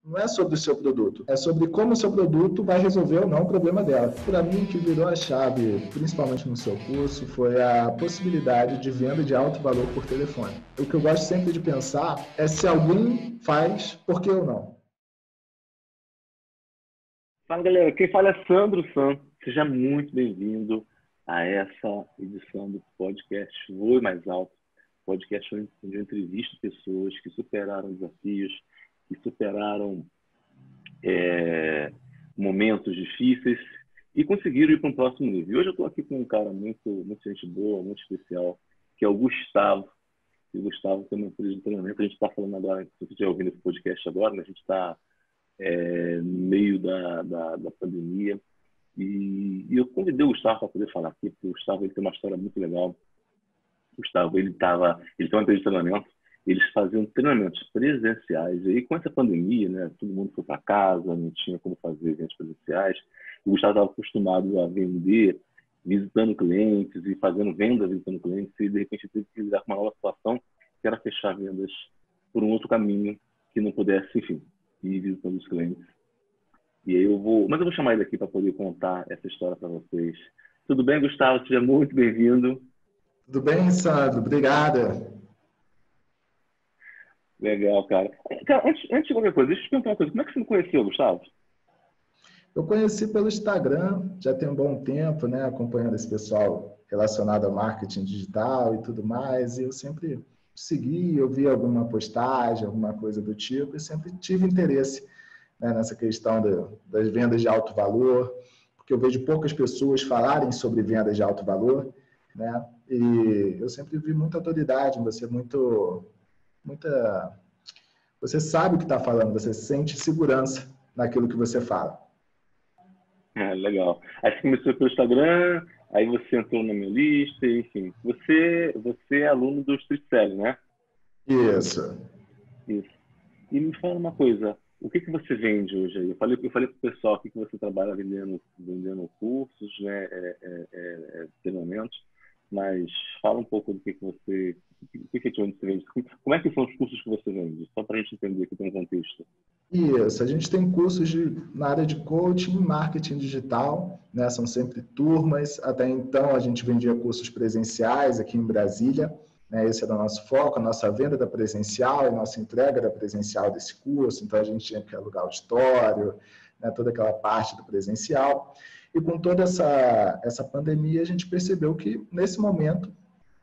não é sobre o seu produto, é sobre como o seu produto vai resolver ou não o problema dela. Para mim, o que virou a chave, principalmente no seu curso, foi a possibilidade de venda de alto valor por telefone. O que eu gosto sempre de pensar é se alguém faz, por que eu não? Fala, galera. Quem fala é Sandro Santos. Seja muito bem-vindo a essa edição do podcast Voe Mais Alto. Podcast onde eu entrevisto pessoas que superaram desafios, que superaram momentos difíceis e conseguiram ir para um próximo nível. E hoje eu estou aqui com um cara muito gente boa, muito especial, que é o Gustavo. E o Gustavo tem uma empresa de treinamento. A gente está falando agora, se você estiver ouvindo esse podcast agora, né? A gente está no meio da pandemia. E eu convidei o Gustavo para poder falar aqui, porque o Gustavo ele tem uma história muito legal. O Gustavo ele tem uma empresa de treinamento, eles faziam treinamentos presenciais. E aí, com essa pandemia, né, todo mundo foi para casa, não tinha como fazer eventos presenciais. O Gustavo estava acostumado a vender visitando clientes e fazendo venda visitando clientes, e de repente teve que lidar com uma nova situação, que era fechar vendas por um outro caminho que não pudesse, enfim, ir visitando os clientes. E aí eu vou chamar ele aqui para poder contar essa história para vocês. Tudo bem, Gustavo? Seja muito bem-vindo. Tudo bem, Sandro? Obrigada. Legal, cara. Cara, antes de qualquer coisa, deixa eu te perguntar uma coisa. Como é que você me conheceu, Gustavo? Eu conheci pelo Instagram, já tem um bom tempo, né, acompanhando esse pessoal relacionado ao marketing digital e tudo mais, e eu sempre segui, eu vi alguma postagem, alguma coisa do tipo, e sempre tive interesse, né, nessa questão das vendas de alto valor, porque eu vejo poucas pessoas falarem sobre vendas de alto valor, né, e eu sempre vi muita autoridade em você, você sabe o que está falando, você sente segurança naquilo que você fala. Legal. Aí você começou pelo Instagram, aí você entrou na minha lista, enfim. Você é aluno do Street Selling, né? Isso. Isso. E me fala uma coisa, o que você vende hoje aí? Eu falei para o pessoal aqui que você trabalha vendendo cursos, né, treinamentos, mas fala um pouco do que você, o que efetivamente você vende. Como é que são os cursos que você vende? Só para a gente entender aqui tem um contexto. Isso, a gente tem cursos na área de coaching e marketing digital, né? São sempre turmas. Até então, a gente vendia cursos presenciais aqui em Brasília, né? Esse era o nosso foco, a nossa venda da presencial, a nossa entrega da presencial desse curso. Então, a gente tinha que alugar auditório, né? Toda aquela parte do presencial. E com toda essa pandemia, a gente percebeu que, nesse momento,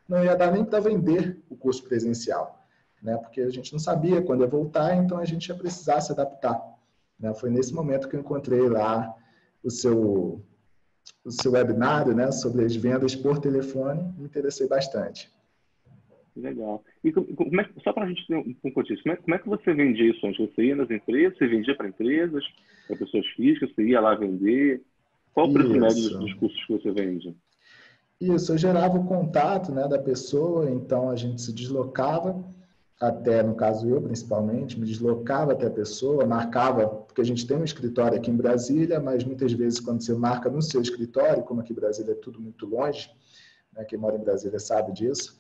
não ia dar nem para vender o curso presencial, né? Porque a gente não sabia quando ia voltar, então a gente ia precisar se adaptar, né? Foi nesse momento que eu encontrei lá o seu webinário, né, sobre as vendas por telefone, me interessei bastante. Legal. E só para a gente ter um contexto, como é que você vendia isso antes? Você ia nas empresas, você vendia para empresas, para pessoas físicas, você ia lá vender? Qual o preço médio dos Isso. cursos que você vende? Isso, eu gerava o contato, né, da pessoa, então a gente se deslocava até, no caso eu principalmente, me deslocava até a pessoa, marcava, porque a gente tem um escritório aqui em Brasília, mas muitas vezes quando você marca no seu escritório, como aqui em Brasília é tudo muito longe, né, quem mora em Brasília sabe disso,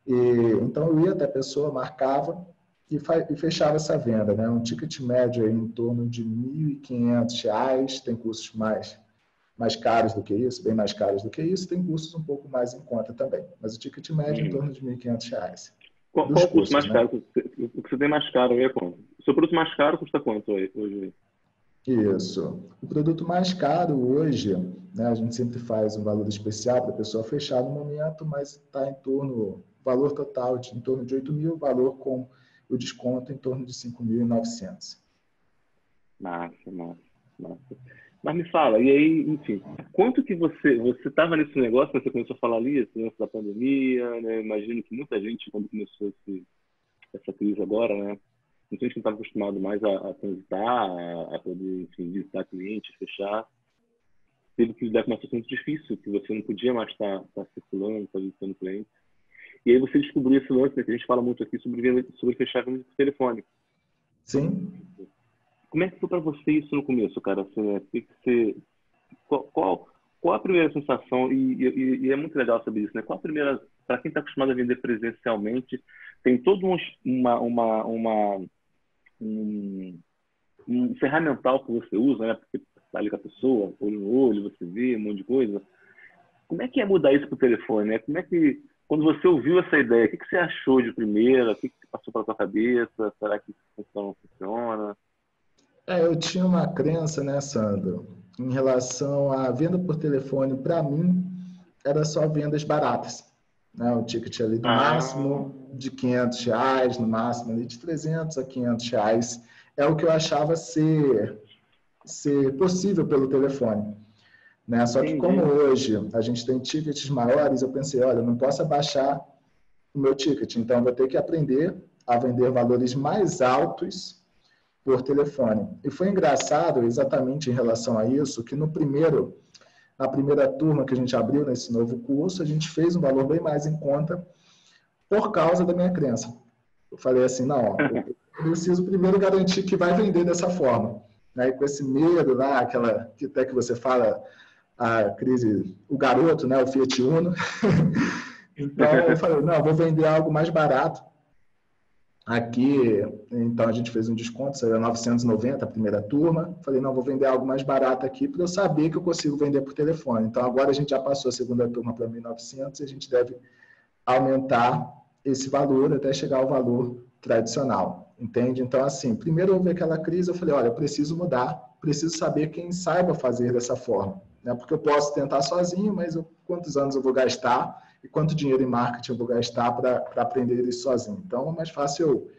e então eu ia até a pessoa, marcava e fechava essa venda, né, um ticket médio aí em torno de R$ 1.500, tem cursos mais caros do que isso, bem mais caros do que isso, tem cursos um pouco mais em conta também, mas o ticket médio em Uhum. torno de R$ 1.500 Qual dos o curso cursos, mais né? caro? O que você tem mais caro aí é quanto? O seu produto mais caro custa quanto hoje? Isso. O produto mais caro hoje, né, a gente sempre faz um valor especial para a pessoa fechar no momento, mas está em torno, valor total em torno de 8 mil, valor com o desconto em torno de 5.900. Massa, massa, massa. Mas me fala, e aí, enfim, quanto que você estava nesse negócio, você começou a falar ali, esse negócio da pandemia, né? Imagino que muita gente, quando começou essa crise agora, né? Muita gente que não estava acostumado mais a transitar, a poder, enfim, visitar cliente, fechar, teve que lidar com uma situação muito difícil, que você não podia mais estar circulando, estar visitando cliente. E aí você descobriu esse lance, né, que a gente fala muito aqui sobre fechar venda por telefone. Sim, Como é que foi para você isso no começo, cara? Assim, né? Qual a primeira sensação? E é muito legal saber isso, né? Qual a primeira, para quem está acostumado a vender presencialmente, tem todo um, um ferramental que você usa, né? Porque tá ali com a pessoa, olho no olho, você vê um monte de coisa. Como é que é mudar isso pro telefone, né? Como é que, quando você ouviu essa ideia, o que você achou de primeira? O que passou pela sua cabeça? Será que isso funciona ou não funciona? Eu tinha uma crença, né, Sandro, em relação à venda por telefone, para mim, era só vendas baratas. Né? O ticket ali do Ah, máximo de R$ 500, no máximo ali de R$ 300 a R$ 500, é o que eu achava ser possível pelo telefone. Né? Só que como entendi. hoje a gente tem tickets maiores, eu pensei, olha, eu não posso abaixar o meu ticket, então eu vou ter que aprender a vender valores mais altos por telefone. E foi engraçado exatamente em relação a isso, que na primeira turma que a gente abriu nesse novo curso, a gente fez um valor bem mais em conta por causa da minha crença. Eu falei assim, não, ó, eu preciso primeiro garantir que vai vender dessa forma. Né? E com esse medo lá, aquela que até que você fala, a crise, o garoto, né, o Fiat Uno. Então eu falei, não, eu vou vender algo mais barato. Aqui, então a gente fez um desconto, saiu 990 a primeira turma. Falei, não, vou vender algo mais barato aqui para eu saber que eu consigo vender por telefone. Então agora a gente já passou a segunda turma para 1.900 e a gente deve aumentar esse valor até chegar ao valor tradicional, entende? Então, assim, primeiro houve aquela crise, eu falei, olha, eu preciso mudar, preciso saber quem saiba fazer dessa forma, né? Porque eu posso tentar sozinho, mas quantos anos eu vou gastar e quanto dinheiro em marketing eu vou gastar para aprender isso sozinho? Então, é mais fácil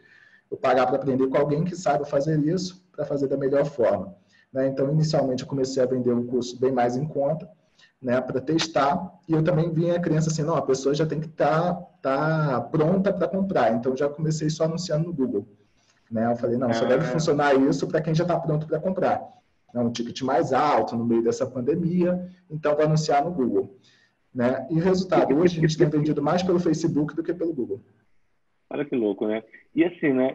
eu pagar para aprender com alguém que saiba fazer isso, para fazer da melhor forma. Né? Então, inicialmente, eu comecei a vender um curso bem mais em conta, né, para testar, e eu também vinha a crença assim, não, a pessoa já tem que tá pronta para comprar, então já comecei só anunciando no Google. Né? Eu falei, não, só deve Ah, funcionar isso para quem já está pronto para comprar. É um ticket mais alto no meio dessa pandemia, então vou anunciar no Google. Né? E o resultado, hoje a gente tem vendido mais pelo Facebook do que pelo Google. olha que louco, né? E assim, né?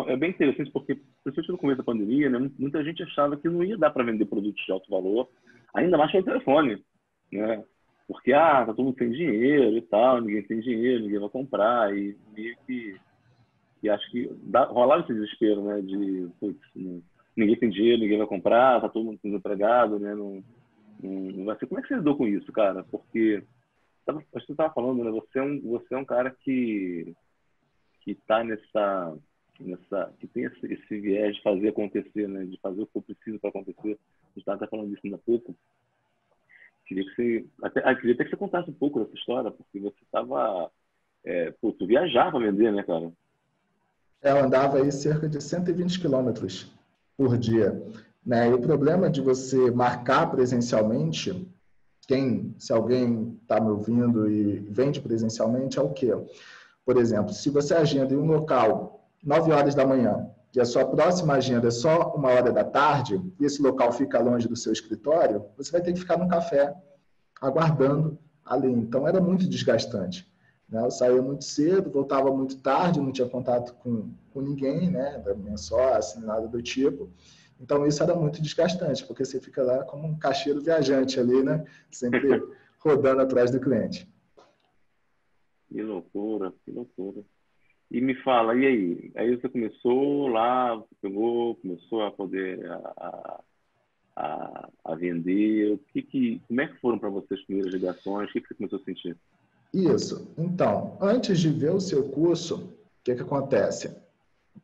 É bem interessante porque, principalmente no começo da pandemia, né? Muita gente achava que não ia dar para vender produtos de alto valor, ainda mais pelo telefone, né? Porque, tá todo mundo sem dinheiro e tal, ninguém tem dinheiro, ninguém vai comprar, e meio que acho que rolava esse desespero, né? De, putz, ninguém tem dinheiro, ninguém vai comprar, tá todo mundo desempregado, né? Não vai ser. Como é que você lidou com isso, cara? Porque, acho que você estava falando, né? Você é um cara que está que tem esse viés de fazer acontecer, né? De fazer o que eu preciso para acontecer. A gente estava até falando disso ainda há pouco. Queria até que você contasse um pouco dessa história, porque você estava, tu viajar para vender, né, cara? Eu andava aí cerca de 120 quilômetros por dia. Né? E o problema de você marcar presencialmente, se alguém está me ouvindo e vende presencialmente, é o quê? Por exemplo, se você agenda em um local 9 horas da manhã e a sua próxima agenda é só 1 hora da tarde, e esse local fica longe do seu escritório, você vai ter que ficar num café aguardando ali. Então, era muito desgastante. Né? Eu saía muito cedo, voltava muito tarde, não tinha contato com ninguém, né? Da minha sócia, nada do tipo. Então, isso era muito desgastante, porque você fica lá como um caixeiro viajante ali, né? Sempre rodando atrás do cliente. Que loucura, que loucura. E me fala, e aí? Aí você começou lá, você começou a poder a vender. Como é que foram para você as primeiras ligações? O que você começou a sentir? Isso. Então, antes de ver o seu curso, o que acontece?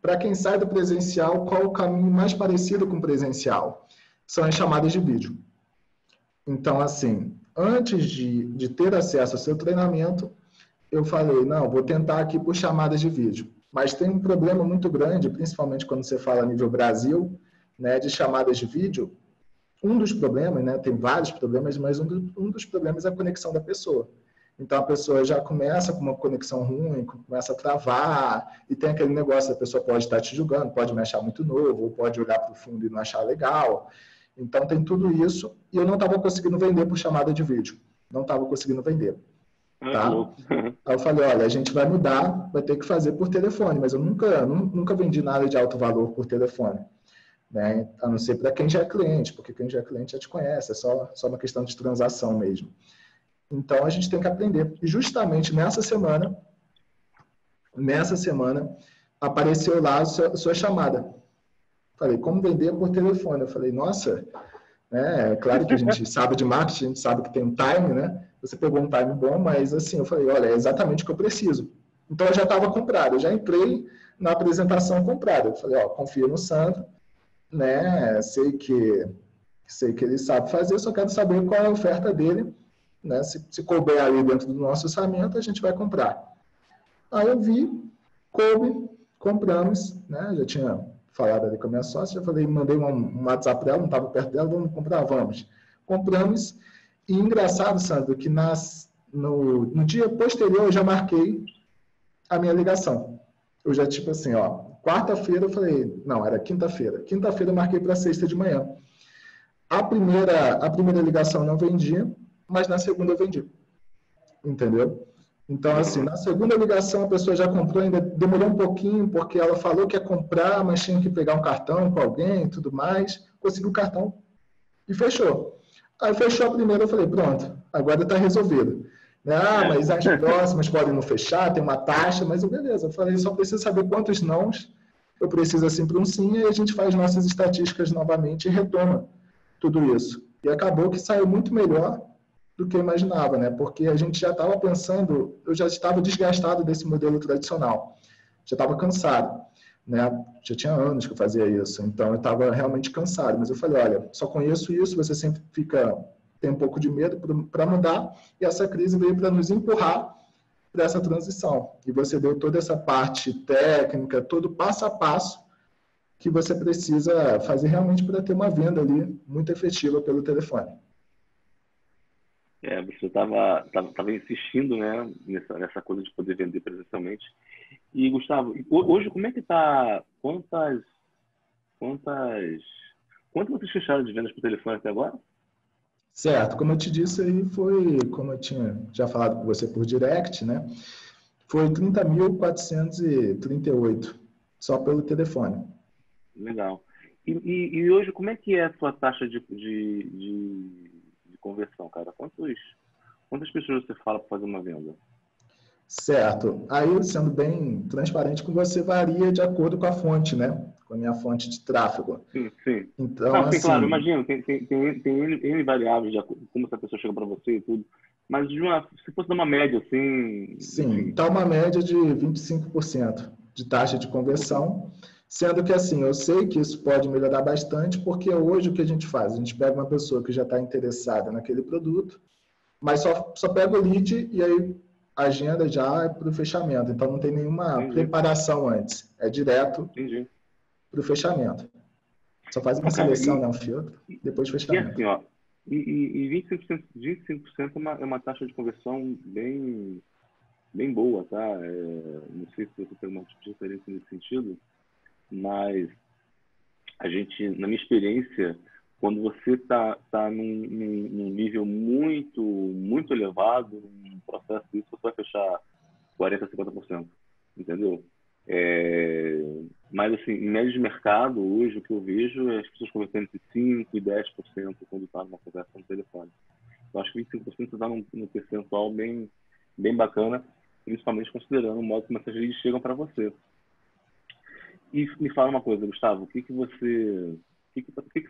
Para quem sai do presencial, qual o caminho mais parecido com o presencial? São as chamadas de vídeo. Então, assim, antes de ter acesso ao seu treinamento, eu falei, não, vou tentar aqui por chamadas de vídeo. Mas tem um problema muito grande, principalmente quando você fala a nível Brasil, né, de chamadas de vídeo. Um dos problemas, né, tem vários problemas, mas um dos problemas é a conexão da pessoa. Então, a pessoa já começa com uma conexão ruim, começa a travar, e tem aquele negócio, a pessoa pode estar te julgando, pode me achar muito novo, ou pode olhar para o fundo e não achar legal. Então, tem tudo isso, e eu não estava conseguindo vender por chamada de vídeo. Não estava conseguindo vender, Ah, que tá? louco. Aí eu falei, olha, a gente vai mudar, vai ter que fazer por telefone, mas eu nunca vendi nada de alto valor por telefone. Né? A não ser para quem já é cliente, porque quem já é cliente já te conhece, é só uma questão de transação mesmo. Então, a gente tem que aprender. E justamente nessa semana, apareceu lá a sua chamada. Falei, como vender por telefone? Eu falei, nossa, né? Claro que a gente sabe de marketing, a gente sabe que tem um time, né? Você pegou um time bom, mas assim, eu falei, olha, é exatamente o que eu preciso. Então eu já estava comprado, eu já entrei na apresentação comprada. Eu falei, ó, confio no Sandro, né? Sei que ele sabe fazer, só quero saber qual é a oferta dele, né? Se couber ali dentro do nosso orçamento, a gente vai comprar. Aí eu vi, coube, compramos, né? Já tinha falado ali com a minha sócia, já falei, mandei um WhatsApp para ela, não estava perto dela, vamos comprar, vamos. Compramos, e engraçado, Sandro, que no dia posterior eu já marquei a minha ligação. Eu já, tipo assim, ó, quarta-feira eu falei, não, era quinta-feira. Quinta-feira eu marquei para sexta de manhã. A primeira ligação não vendia, mas na segunda eu vendi. Entendeu? Então, assim, na segunda ligação a pessoa já comprou, ainda demorou um pouquinho, porque ela falou que ia comprar, mas tinha que pegar um cartão com alguém e tudo mais. Conseguiu o cartão e fechou. Aí fechou a primeira, eu falei, pronto, agora está resolvido. Ah, mas as próximas podem não fechar, tem uma taxa, mas beleza. Eu falei, só preciso saber quantos nãos eu preciso assim para um sim, e a gente faz nossas estatísticas novamente e retoma tudo isso. E acabou que saiu muito melhor do que eu imaginava, né? Porque a gente já estava pensando, eu já estava desgastado desse modelo tradicional, já estava cansado, né? Já tinha anos que eu fazia isso, então eu estava realmente cansado. Mas eu falei, olha, só conheço isso, você sempre tem um pouco de medo para mudar, e essa crise veio para nos empurrar para essa transição. E você deu toda essa parte técnica, todo passo a passo que você precisa fazer realmente para ter uma venda ali muito efetiva pelo telefone. Você estava insistindo, né, nessa coisa de poder vender presencialmente. E, Gustavo, hoje como é que está? Quanto vocês fecharam de vendas por telefone até agora? Certo, como eu te disse aí, foi, como eu tinha já falado com você por direct, né? Foi 30.438 só pelo telefone. Legal. E hoje, como é que é a sua taxa de conversão, cara? Quantas pessoas você fala para fazer uma venda? Certo. Aí, sendo bem transparente com você, varia de acordo com a fonte, né? Com a minha fonte de tráfego. Sim, sim. Então, Não, sim, claro, assim, imagino, tem N variáveis de como essa pessoa chega para você e tudo. Mas se fosse dar uma média, assim, sim, enfim. está uma média de 25% de taxa de conversão, sendo que, assim, eu sei que isso pode melhorar bastante, porque hoje o que a gente faz? A gente pega uma pessoa que já está interessada naquele produto, mas só pega o lead e aí agenda já para o fechamento. Então, não tem nenhuma Entendi, preparação antes. É direto entendi. para o fechamento. Só faz uma Não, cara, seleção, né, um filtro, depois e fechamento. assim, ó, e 25% é uma taxa de conversão bem boa, tá? Não sei se você tem uma diferença nesse sentido, mas a gente, na minha experiência, quando você tá num nível muito elevado, num processo disso, você vai fechar 40%, 50%, entendeu? Mas, assim, em média de mercado, hoje, o que eu vejo é as pessoas convertendo entre 5% e 10% quando está numa conversa no telefone. Eu acho que 25% está num percentual bem bacana, principalmente considerando o modo como essas leads chegam para você. E me fala uma coisa, Gustavo, o que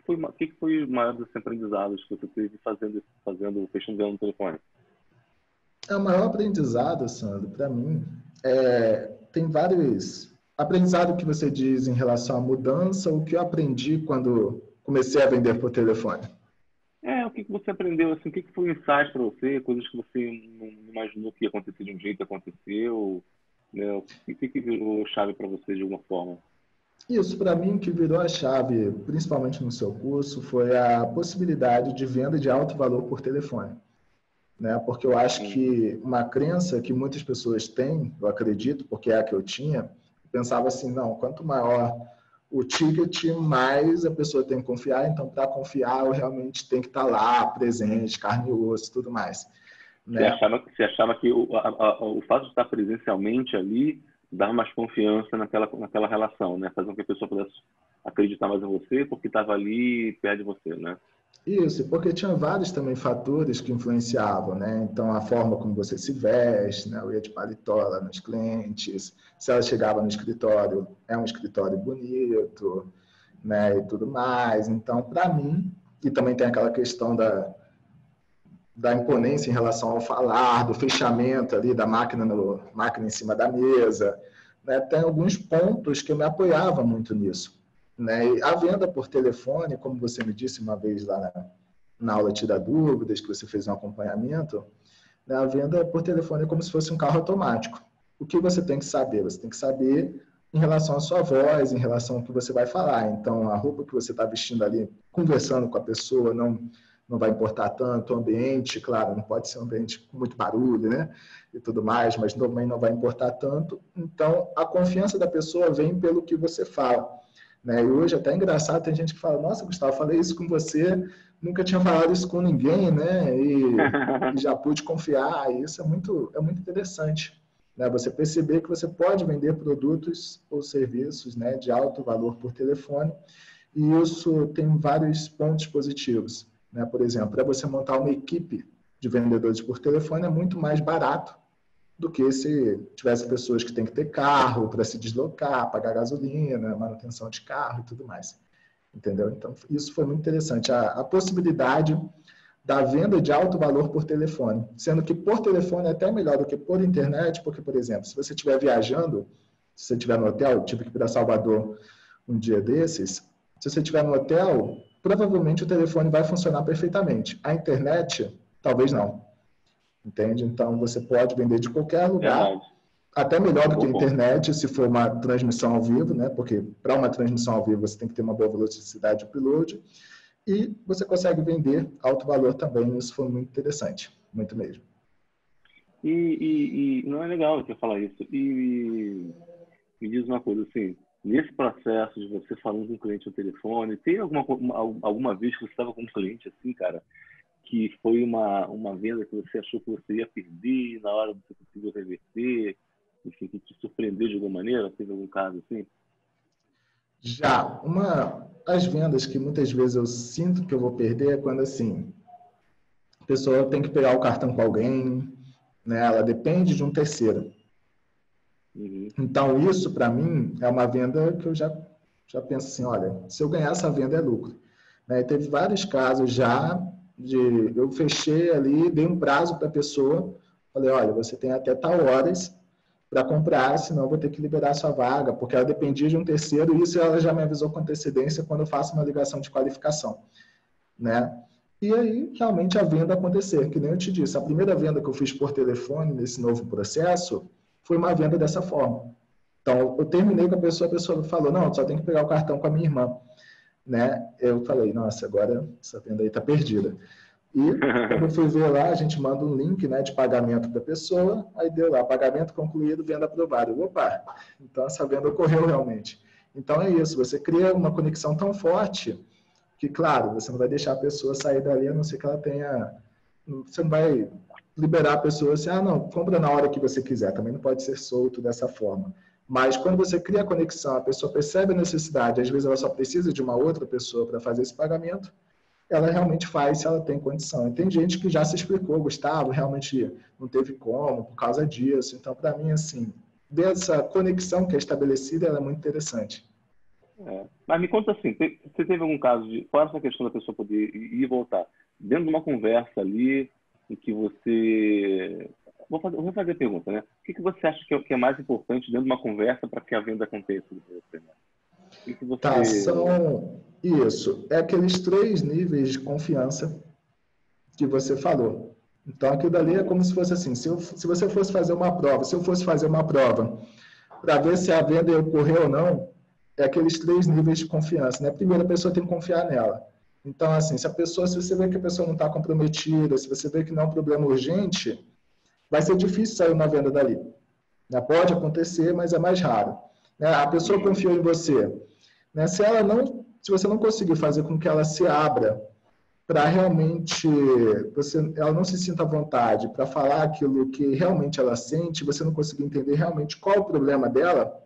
foi o maior dos aprendizados que você teve fechando venda no telefone? O maior aprendizado, Sandro, para mim, tem vários aprendizados que você diz em relação à mudança, o que eu aprendi quando comecei a vender por telefone. O que você aprendeu, assim, o que foi um insight para você, coisas que você não imaginou que ia acontecer de um jeito, aconteceu, né? O que virou chave para você de alguma forma? Isso, para mim, que virou a chave, principalmente no seu curso, foi a possibilidade de venda de alto valor por telefone. Né? Porque eu acho que uma crença que muitas pessoas têm, eu acredito, porque é a que eu tinha, pensava assim, não, quanto maior o ticket, mais a pessoa tem que confiar, então para confiar eu realmente tenho que estar lá, presente, carne e osso, tudo mais. Você Né? achava que o fato de estar presencialmente ali dava mais confiança naquela relação, né? Fazendo com que a pessoa pudesse acreditar mais em você porque estava ali perto de você, né? Isso, porque tinha vários também fatores que influenciavam, né? Então, a forma como você se veste, né? Eu ia de paletó lá nos clientes, se ela chegava no escritório, é um escritório bonito, né, e tudo mais. Então, para mim, e também tem aquela questão da imponência em relação ao falar, do fechamento ali da máquina em cima da mesa, né, tem alguns pontos que eu me apoiava muito nisso, né? E a venda por telefone, como você me disse uma vez lá na aula Tira Dúvidas, que você fez um acompanhamento, né, a venda por telefone é como se fosse um carro automático. O que você tem que saber? Você tem que saber em relação à sua voz, em relação ao que você vai falar. Então, a roupa que você está vestindo ali, conversando com a pessoa, não vai importar tanto. O ambiente, claro, não pode ser um ambiente com muito barulho, né? E tudo mais, mas também não vai importar tanto. Então, a confiança da pessoa vem pelo que você fala, né? E hoje, até é engraçado, tem gente que fala, nossa, Gustavo, falei isso com você, nunca tinha falado isso com ninguém, né? E já pude confiar. E isso é muito interessante, né? Você perceber que você pode vender produtos ou serviços, né, de alto valor por telefone, e isso tem vários pontos positivos, né? Por exemplo, para você montar uma equipe de vendedores por telefone é muito mais barato do que se tivesse pessoas que têm que ter carro para se deslocar, pagar gasolina, manutenção de carro e tudo mais. Entendeu? Então, isso foi muito interessante. A possibilidade da venda de alto valor por telefone, sendo que por telefone é até melhor do que por internet, porque, por exemplo, se você estiver viajando, se você estiver no hotel, eu tive que ir para Salvador um dia desses, se você estiver no hotel, provavelmente o telefone vai funcionar perfeitamente. A internet, talvez não. Entende? Então, você pode vender de qualquer lugar, Verdade. até melhor do que a internet, se for uma transmissão ao vivo, né? Porque para uma transmissão ao vivo você tem que ter uma boa velocidade de upload, e você consegue vender alto valor também. Isso foi muito interessante, muito mesmo. E não é legal você falar isso. E me diz uma coisa, assim, nesse processo de você falando com um cliente no telefone, tem alguma vez que você estava com um cliente assim, cara, que foi uma venda que você achou que você ia perder, na hora você conseguiu reverter, enfim, que te surpreendeu de alguma maneira? Teve algum caso assim? Já, uma das vendas que muitas vezes eu sinto que eu vou perder é quando, assim, a pessoa tem que pegar o cartão com alguém, né? Ela depende de um terceiro. Uhum. Então, isso, para mim, é uma venda que eu já penso assim, olha, se eu ganhar essa venda é lucro. Né? Teve vários casos já de eu fechei ali, dei um prazo para a pessoa, falei, olha, você tem até tal horas para comprar, senão eu vou ter que liberar a sua vaga, porque ela dependia de um terceiro, e isso ela já me avisou com antecedência quando eu faço uma ligação de qualificação, né? E aí, realmente, a venda acontecer, que nem eu te disse, a primeira venda que eu fiz por telefone nesse novo processo foi uma venda dessa forma. Então, eu terminei com a pessoa falou, não, só tem que pegar o cartão com a minha irmã, né? Eu falei, nossa, agora essa venda aí está perdida. E quando eu fui ver lá, a gente manda um link, né, de pagamento da pessoa, aí deu lá, pagamento concluído, venda aprovada. Opa, então essa venda ocorreu realmente. Então é isso, você cria uma conexão tão forte que, claro, você não vai deixar a pessoa sair dali, a não ser que ela tenha... Você não vai liberar a pessoa assim, ah, não, compra na hora que você quiser. Também não pode ser solto dessa forma. Mas quando você cria a conexão, a pessoa percebe a necessidade, às vezes ela só precisa de uma outra pessoa para fazer esse pagamento, ela realmente faz se ela tem condição. E tem gente que já se explicou, Gustavo, realmente não teve como por causa disso. Então, para mim, assim, dessa conexão que é estabelecida, ela é muito interessante. Mas me conta assim, você teve algum caso de, fora essa questão da pessoa poder ir e voltar, dentro de uma conversa ali, em que você... vou fazer a pergunta, né? O que você acha que é mais importante dentro de uma conversa para que a venda aconteça? O que você... Tá, são isso. É aqueles 3 níveis de confiança que você falou. Então, aquilo dali é como se fosse assim, se você fosse fazer uma prova, se eu fosse fazer uma prova para ver se a venda ocorreu ou não, é aqueles 3 níveis de confiança, né? Primeiro, a pessoa tem que confiar nela. Então, assim, se você vê que a pessoa não está comprometida, se você vê que não é um problema urgente, vai ser difícil sair uma venda dali. Pode acontecer, mas é mais raro. A pessoa confiou em você. Se você não conseguir fazer com que ela se abra para realmente ela não se sinta à vontade para falar aquilo que realmente ela sente, você não conseguir entender realmente qual o problema dela,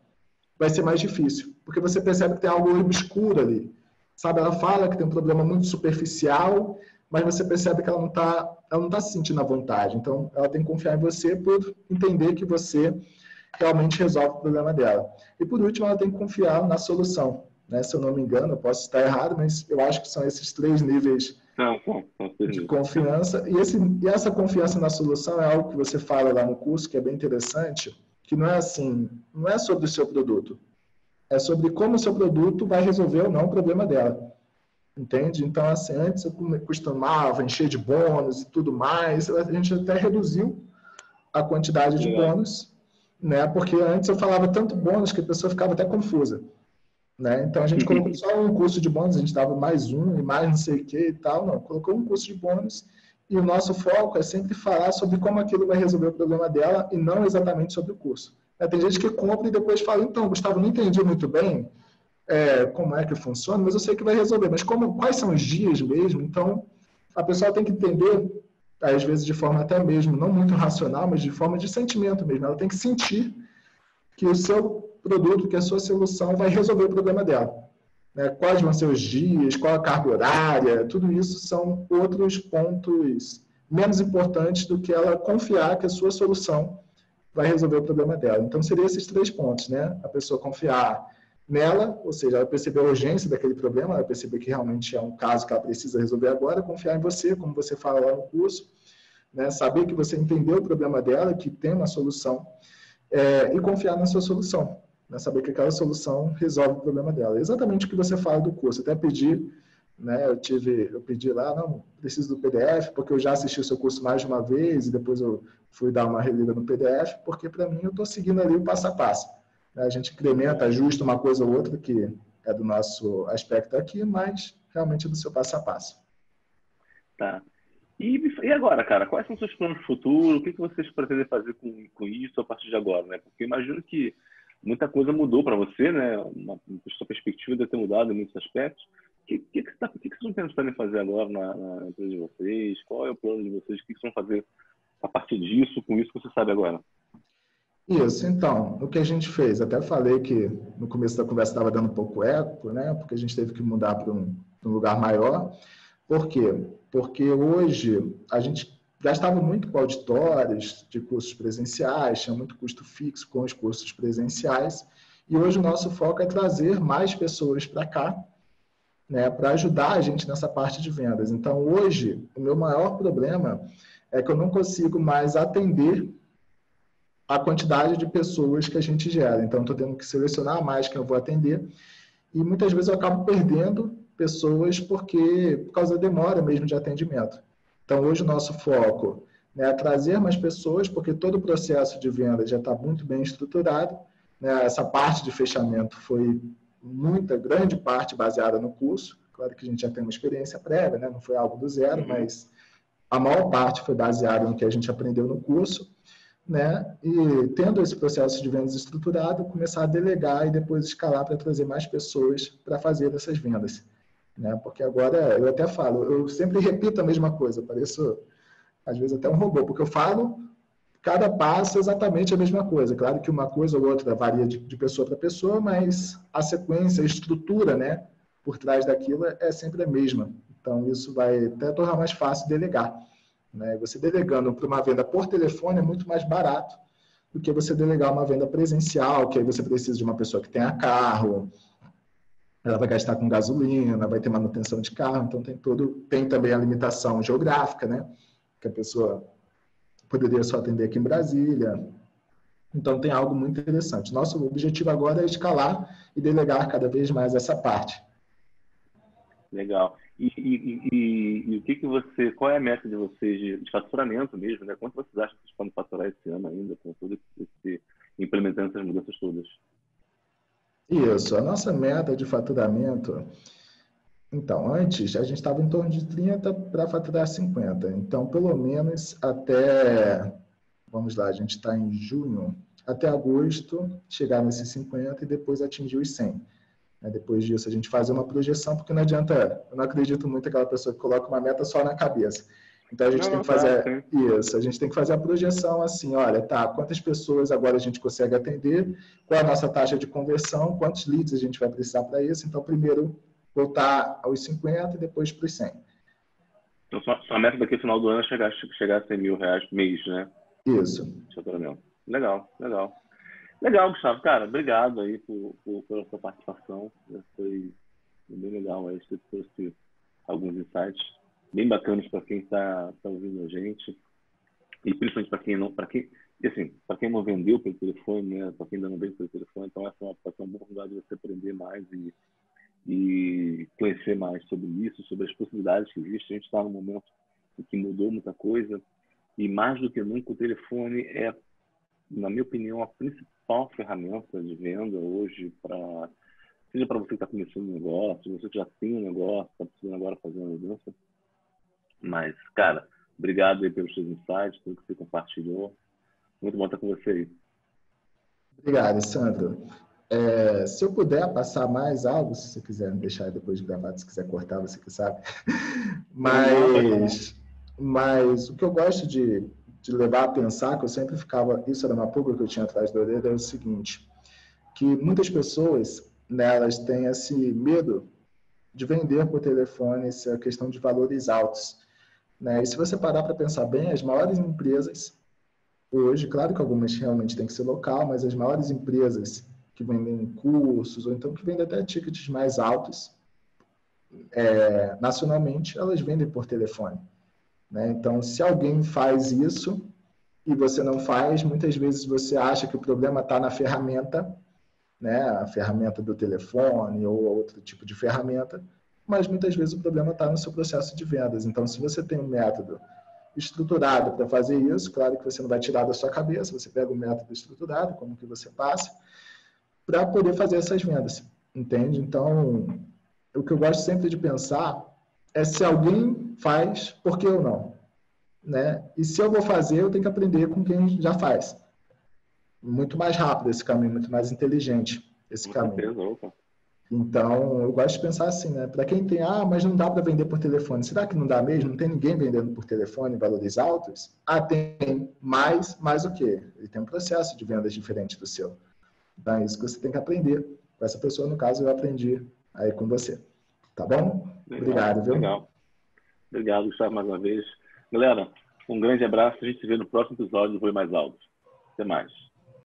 vai ser mais difícil, porque você percebe que tem algo obscuro ali. Sabe, ela fala que tem um problema muito superficial, mas você percebe que ela não está se sentindo à vontade. Então, ela tem que confiar em você por entender que você realmente resolve o problema dela. E, por último, ela tem que confiar na solução. né? Se eu não me engano, eu posso estar errado, mas eu acho que são esses 3 níveis de confiança. E essa confiança na solução é algo que você fala lá no curso, que é bem interessante, que não é assim, não é sobre o seu produto, é sobre como o seu produto vai resolver ou não o problema dela. Entende? Então, assim, antes eu costumava encher de bônus e tudo mais, a gente até reduziu a quantidade de bônus, né? Porque antes eu falava tanto bônus que a pessoa ficava até confusa, né? Então, a gente colocou só um curso de bônus, a gente dava mais um e mais não sei o que e tal, não, colocou um curso de bônus e o nosso foco é sempre falar sobre como aquilo vai resolver o problema dela e não exatamente sobre o curso. Tem gente que compra e depois fala, então, Gustavo, não entendi muito bem como é que funciona, mas eu sei que vai resolver. Mas quais são os dias mesmo? Então, a pessoa tem que entender, às vezes de forma até mesmo, não muito racional, mas de forma de sentimento mesmo. Ela tem que sentir que o seu produto, que a sua solução vai resolver o problema dela. Né? Quais vão ser os dias, qual a carga horária, tudo isso são outros pontos menos importantes do que ela confiar que a sua solução vai resolver o problema dela. Então, seriam esses 3 pontos, né? A pessoa confiar nela, ou seja, ela perceber a urgência daquele problema, ela perceber que realmente é um caso que ela precisa resolver agora, confiar em você, como você fala lá no curso, né? Saber que você entendeu o problema dela, que tem uma solução, e confiar na sua solução, né? Saber que aquela solução resolve o problema dela. Exatamente o que você fala do curso. Até pedi, né? Eu pedi lá, não, preciso do PDF, porque eu já assisti o seu curso mais de uma vez e depois eu fui dar uma relida no PDF, porque para mim eu estou seguindo ali o passo a passo. A gente incrementa, ajusta uma coisa ou outra que é do nosso aspecto aqui, mas realmente é do seu passo a passo. Tá. E agora, cara, quais são os seus planos futuros? O que vocês pretendem fazer com isso a partir de agora, né? Porque eu imagino que muita coisa mudou para você, né? A sua perspectiva deve ter mudado em muitos aspectos. O que vocês estão pensando em fazer agora na empresa de vocês? Qual é o plano de vocês? O que vocês vão fazer a partir disso, com isso que você sabe agora? Isso, então, o que a gente fez, até falei que no começo da conversa estava dando um pouco eco, né? Porque a gente teve que mudar para um lugar maior. Por quê? Porque hoje a gente gastava muito com auditórios de cursos presenciais, tinha muito custo fixo com os cursos presenciais, e hoje o nosso foco é trazer mais pessoas para cá, né, para ajudar a gente nessa parte de vendas. Então, hoje, o meu maior problema é que eu não consigo mais atender a quantidade de pessoas que a gente gera. Então, estou tendo que selecionar mais quem eu vou atender e muitas vezes eu acabo perdendo pessoas por causa da demora mesmo de atendimento. Então, hoje o nosso foco, né, é trazer mais pessoas, porque todo o processo de venda já está muito bem estruturado, né? Essa parte de fechamento foi grande parte baseada no curso. Claro que a gente já tem uma experiência prévia, né? Não foi algo do zero, mas a maior parte foi baseada no que a gente aprendeu no curso, né? E tendo esse processo de vendas estruturado, começar a delegar e depois escalar para trazer mais pessoas para fazer essas vendas, né? Porque agora eu até falo, eu sempre repito a mesma coisa, pareço às vezes até um robô, porque eu falo cada passo exatamente a mesma coisa. Claro que uma coisa ou outra varia de pessoa para pessoa, mas a sequência, a estrutura, né, por trás daquilo é sempre a mesma. Então isso vai até tornar mais fácil delegar. Né? Você delegando para uma venda por telefone é muito mais barato do que você delegar uma venda presencial, que aí você precisa de uma pessoa que tenha carro, ela vai gastar com gasolina, vai ter manutenção de carro, então tem também a limitação geográfica, né? Que a pessoa poderia só atender aqui em Brasília. Então tem algo muito interessante. Nosso objetivo agora é escalar e delegar cada vez mais essa parte. Legal. E o que você, qual é a meta de vocês de faturamento mesmo, né? Quanto vocês acham que vocês podem faturar esse ano ainda, com tudo implementando essas mudanças todas? Isso, a nossa meta de faturamento, então, antes a gente estava em torno de 30 para faturar 50. Então, pelo menos até, vamos lá, a gente está em junho, até agosto, chegar nesses 50 e depois atingir os 100. Depois disso, a gente fazer uma projeção, porque não adianta, eu não acredito muito aquela pessoa que coloca uma meta só na cabeça. Então, a gente tem que fazer isso, a gente tem que fazer a projeção assim, olha, tá, quantas pessoas agora a gente consegue atender, qual a nossa taxa de conversão, quantos leads a gente vai precisar para isso. Então, primeiro, voltar aos 50 e depois para os 100. Então, sua meta daqui no final do ano é chegar a 100 mil reais por mês, né? Isso. Legal, legal. Legal, Gustavo. Cara, obrigado aí pela sua participação. Foi bem legal aí. Você trouxe alguns insights bem bacanas para quem tá ouvindo a gente. E principalmente para quem não, para quem não vendeu pelo telefone, né? Para quem ainda não veio pelo telefone, então essa pode ser uma boa oportunidade de você aprender mais e conhecer mais sobre isso, sobre as possibilidades que existem. A gente está num momento em que mudou muita coisa e mais do que nunca o telefone é, na minha opinião, a principal ferramenta de venda hoje seja para você que está começando um negócio, você que já tem um negócio, está precisando agora fazer uma mudança. Mas, cara, obrigado aí pelos seus insights, pelo que você compartilhou. Muito bom estar com você aí. Obrigado, Sandro. Se eu puder passar mais algo, se você quiser deixar depois de gravado, se quiser cortar, você que sabe. Mas o que eu gosto de levar a pensar, que eu sempre ficava, isso era uma pulga que eu tinha atrás da orelha, é o seguinte, que muitas pessoas, né, elas têm esse medo de vender por telefone, essa questão de valores altos, né? E se você parar para pensar bem, as maiores empresas hoje, claro que algumas realmente têm que ser local, mas as maiores empresas que vendem cursos, ou então que vendem até tickets mais altos, nacionalmente, elas vendem por telefone, né? Então, se alguém faz isso e você não faz, muitas vezes você acha que o problema está na ferramenta, né? A ferramenta do telefone ou outro tipo de ferramenta, mas muitas vezes o problema está no seu processo de vendas. Então, se você tem um método estruturado para fazer isso, claro que você não vai tirar da sua cabeça, você pega o método estruturado, como que você passa, para poder fazer essas vendas, entende? Então, o que eu gosto sempre de pensar é se alguém faz, por que eu não? Né? E se eu vou fazer, eu tenho que aprender com quem já faz. Muito mais rápido esse caminho, muito mais inteligente esse Com caminho. certeza, opa. Então, eu gosto de pensar assim, né? Para quem tem, mas não dá para vender por telefone. Será que não dá mesmo? Não tem ninguém vendendo por telefone em valores altos? Tem, mas o quê? Ele tem um processo de vendas diferente do seu. Então, é isso que você tem que aprender. Com essa pessoa, no caso, eu aprendi aí com você. Tá bom? Legal, Obrigado, viu? legal. Obrigado, Gustavo, mais uma vez. Galera, um grande abraço. A gente se vê no próximo episódio do Voe Mais Alto. Até mais.